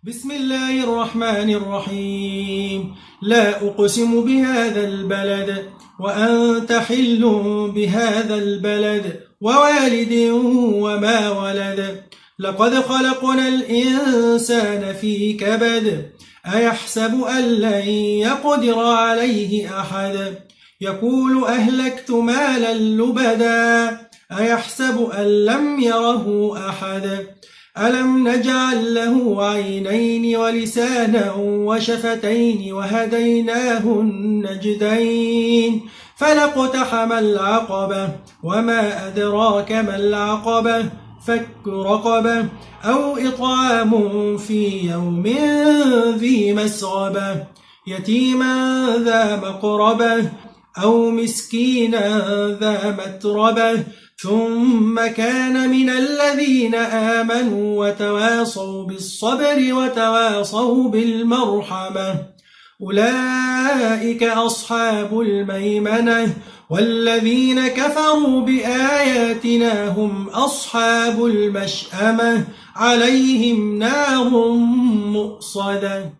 بسم الله الرحمن الرحيم. لا أقسم بهذا البلد وأنت حل بهذا البلد ووالد وما ولد. لقد خلقنا الإنسان في كبد. أيحسب أن لن يقدر عليه أحد. يقول أهلكت مالا لبدا. أيحسب أن لم يره أحد. ألم نجعل له عينين ولسانا وشفتين وهديناه النجدين فلاقتحم العقبة وما أدراك ما العقبة فك رقبة أو إطعام في يوم ذي مسغبة يتيما ذا مقربة أو مسكينا ذا متربة ثم كان من الذين آمنوا وتواصوا بالصبر وتواصوا بالمرحمة أولئك أصحاب الميمنة والذين كفروا بآياتنا هم أصحاب المشأمة عليهم نار مؤصدة.